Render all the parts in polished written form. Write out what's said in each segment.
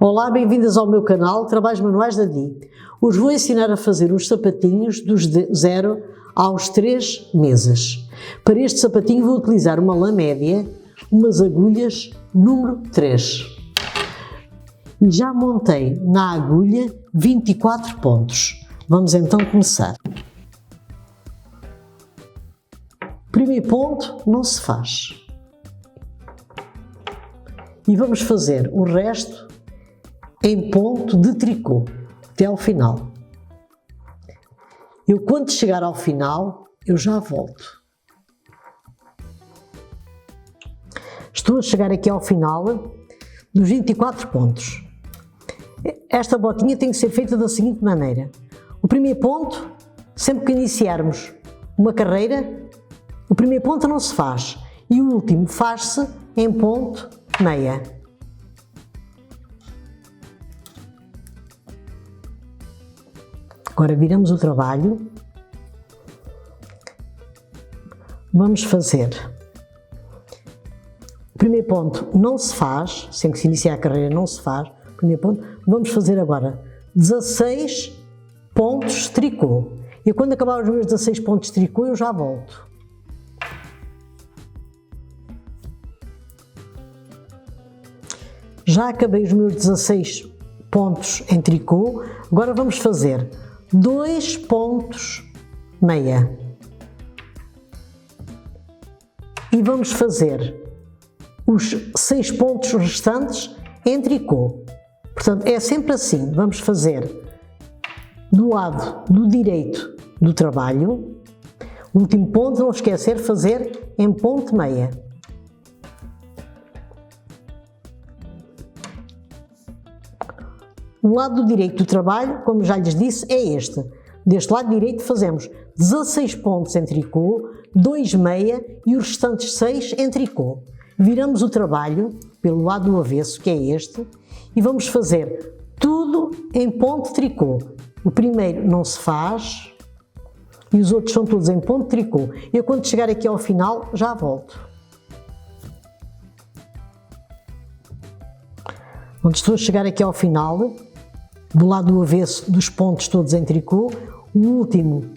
Olá, bem-vindas ao meu canal Trabalhos Manuais da Di. Hoje vou ensinar a fazer os sapatinhos dos 0 aos 3 meses. Para este sapatinho vou utilizar uma lã média, umas agulhas número 3. E já montei na agulha 24 pontos. Vamos então começar. Primeiro ponto não se faz. E vamos fazer o resto em ponto de tricô, até ao final. Eu, quando chegar ao final, eu já volto. Estou a chegar aqui ao final dos 24 pontos. Esta botinha tem que ser feita da seguinte maneira. O primeiro ponto, sempre que iniciarmos uma carreira, o primeiro ponto não se faz e o último faz-se em ponto meia. Agora viramos o trabalho. Vamos fazer. O primeiro ponto não se faz, sempre que se inicia a carreira não se faz. Primeiro ponto. Vamos fazer agora 16 pontos de tricô. E quando acabar os meus 16 pontos de tricô eu já volto. Já acabei os meus 16 pontos em tricô, agora vamos fazer 2 pontos meia. E vamos fazer os 6 pontos restantes em tricô. Portanto, é sempre assim, vamos fazer do lado do direito do trabalho, o último ponto, não esquecer de fazer em ponto meia. O lado direito do trabalho, como já lhes disse, é este. Deste lado direito fazemos 16 pontos em tricô, 2 meia e os restantes 6 em tricô. Viramos o trabalho pelo lado do avesso, que é este, e vamos fazer tudo em ponto de tricô. O primeiro não se faz e os outros são todos em ponto de tricô. Eu, quando chegar aqui ao final, já volto. Quando estou a chegar aqui ao final, do lado do avesso dos pontos todos em tricô, o último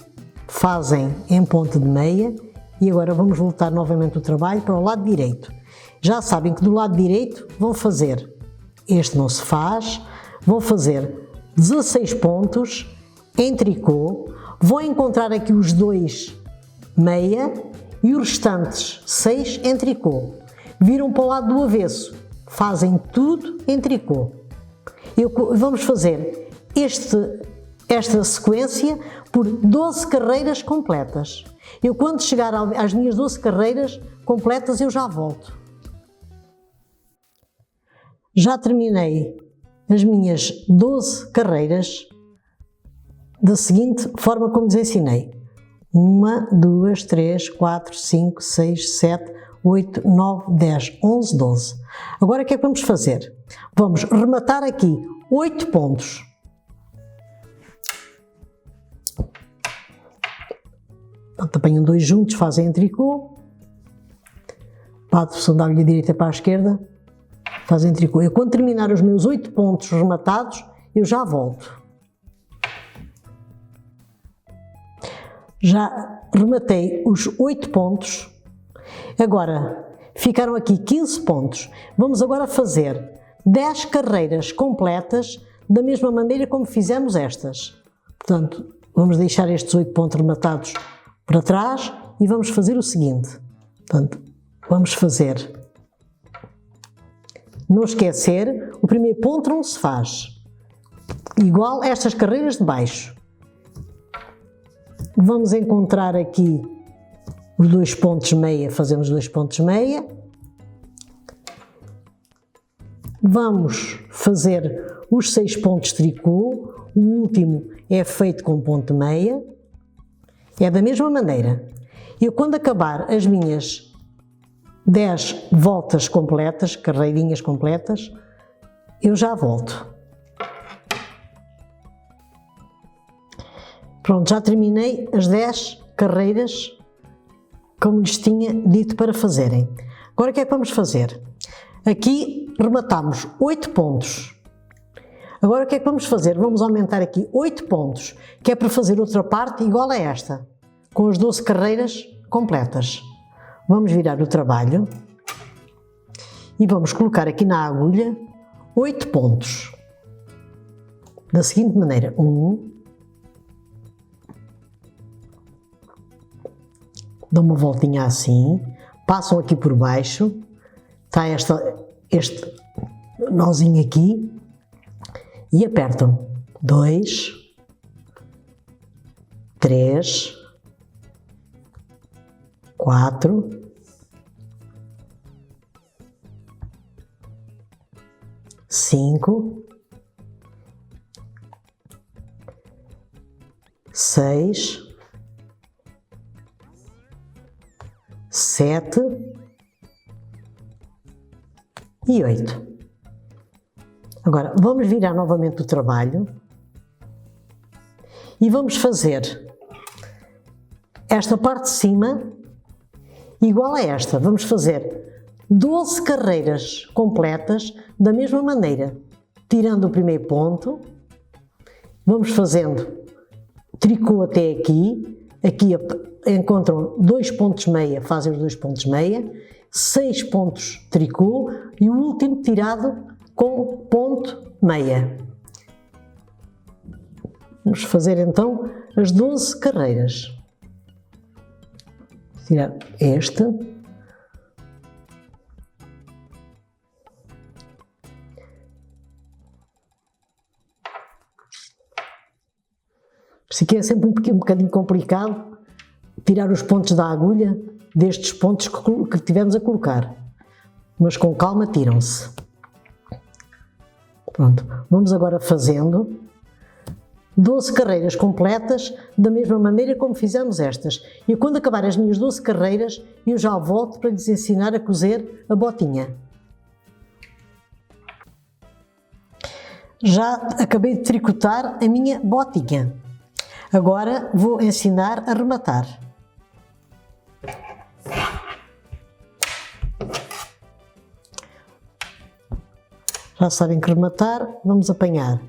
fazem em ponto de meia e agora vamos voltar novamente o trabalho para o lado direito. Já sabem que do lado direito vão fazer, este não se faz, vão fazer 16 pontos em tricô, vão encontrar aqui os 2 meia e os restantes 6 em tricô. Viram para o lado do avesso, fazem tudo em tricô. Vamos fazer esta sequência por 12 carreiras completas. Eu, quando chegar às minhas 12 carreiras completas, eu já volto. Já terminei as minhas 12 carreiras da seguinte forma como lhes ensinei. 1, 2, 3, 4, 5, 6, 7, 8, 9, 10, 11, 12. Agora o que é que vamos fazer? Vamos rematar aqui 8 pontos. Apanham 2 juntos, fazem em tricô. Passam da agulha direita para a esquerda, fazem em tricô. Eu, quando terminar os meus 8 pontos rematados, eu já volto. Já rematei os 8 pontos. Agora, ficaram aqui 15 pontos. Vamos agora fazer 10 carreiras completas da mesma maneira como fizemos estas. Portanto, vamos deixar estes 8 pontos rematados para trás e vamos fazer o seguinte. Portanto, vamos fazer. Não esquecer, o primeiro ponto não se faz. Igual a estas carreiras de baixo. Vamos encontrar aqui os 2 pontos meia, fazemos 2 pontos meia. Vamos fazer os 6 pontos de tricô, o último é feito com ponto meia. É da mesma maneira. Eu, quando acabar as minhas 10 voltas completas, carreirinhas completas, eu já volto. Pronto, já terminei as 10 carreiras como lhes tinha dito para fazerem. Agora o que é que vamos fazer? Aqui rematamos 8 pontos Agora o que é que vamos fazer? Vamos aumentar aqui 8 pontos, que é para fazer outra parte igual a esta, com as 12 carreiras completas. Vamos virar o trabalho e vamos colocar aqui na agulha 8 pontos. Da seguinte maneira, 1, dão uma voltinha assim, passam aqui por baixo, está este nozinho aqui e apertam. 2, 3, 4, 5, 6, 7 e 8. Agora, vamos virar novamente o trabalho e vamos fazer esta parte de cima igual a esta. Vamos fazer 12 carreiras completas da mesma maneira, tirando o primeiro ponto, vamos fazendo tricô até aqui, aqui encontram 2 pontos meia, fazem os 2 pontos meia, 6 pontos tricô e o último tirado com ponto meia. Vamos fazer então as 12 carreiras. Tirar este. Isso aqui é sempre um bocadinho complicado, tirar os pontos da agulha destes pontos que tivemos a colocar, mas com calma tiram-se. Pronto, vamos agora fazendo 12 carreiras completas da mesma maneira como fizemos estas. E quando acabar as minhas 12 carreiras, eu já volto para lhes ensinar a cozer a botinha. Já acabei de tricotar a minha botinha. Agora vou ensinar a rematar. Já sabem que rematar, vamos apanhar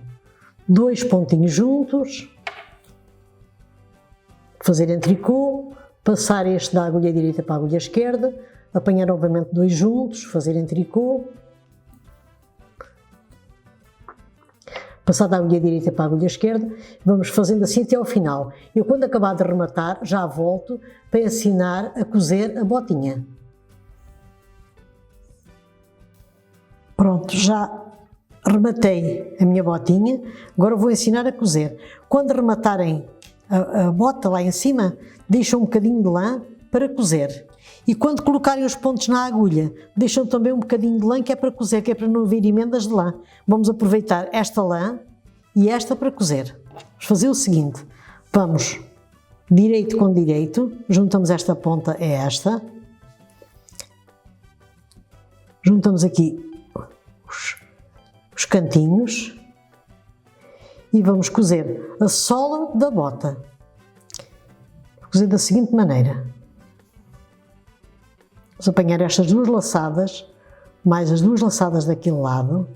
2 pontinhos juntos, fazer em tricô, passar este da agulha direita para a agulha esquerda, apanhar novamente 2 juntos, fazer em tricô, passar da agulha direita para a agulha esquerda, vamos fazendo assim até ao final. Eu quando acabar de rematar já volto para ensinar a cozer a botinha. Pronto, já rematei a minha botinha, agora vou ensinar a cozer. Quando rematarem a bota lá em cima, deixam um bocadinho de lã para cozer. E quando colocarem os pontos na agulha, deixam também um bocadinho de lã que é para cozer, que é para não haver emendas de lã. Vamos aproveitar esta lã e esta para cozer. Vamos fazer o seguinte, vamos direito com direito, juntamos esta ponta a esta, juntamos aqui os cantinhos e vamos cozer a sola da bota. Vou cozer da seguinte maneira. Vamos apanhar estas 2 laçadas, mais as 2 laçadas daquele lado.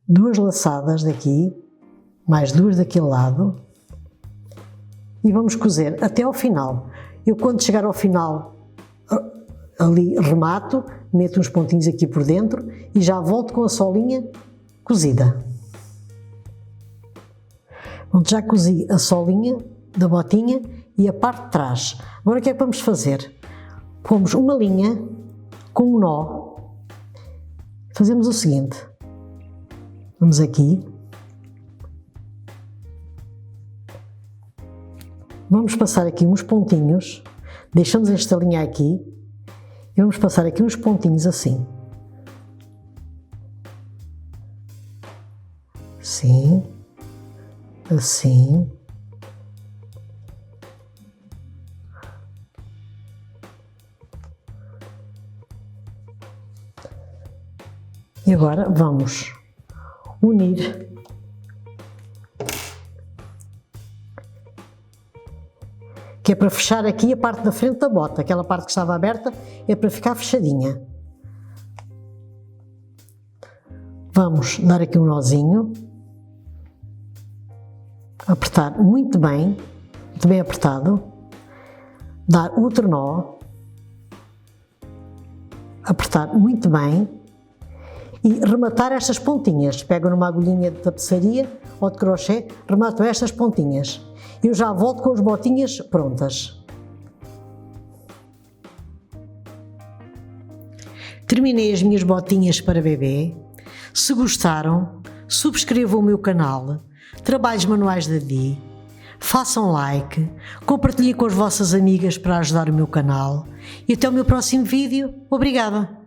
Duas laçadas daqui, mais 2 daquele lado. E vamos cozer até ao final. Eu quando chegar ao final, ali remato, meto uns pontinhos aqui por dentro e já volto com a solinha cozida. Pronto, já cozi a solinha da botinha e a parte de trás. Agora o que é que vamos fazer? Pomos uma linha com um nó. Fazemos o seguinte. Vamos aqui. Vamos passar aqui uns pontinhos. Deixamos esta linha aqui. E vamos passar aqui uns pontinhos assim. Assim. Assim. E agora vamos unir que é para fechar aqui a parte da frente da bota, aquela parte que estava aberta é para ficar fechadinha. Vamos dar aqui um nozinho, apertar muito bem apertado, dar outro nó, apertar muito bem e rematar estas pontinhas. Pego numa agulhinha de tapeçaria ou de crochê, remato estas pontinhas. Eu já volto com as botinhas prontas. Terminei as minhas botinhas para bebê. Se gostaram, subscrevam o meu canal, Trabalhos Manuais da Di, façam like, compartilhem com as vossas amigas para ajudar o meu canal e até o meu próximo vídeo. Obrigada!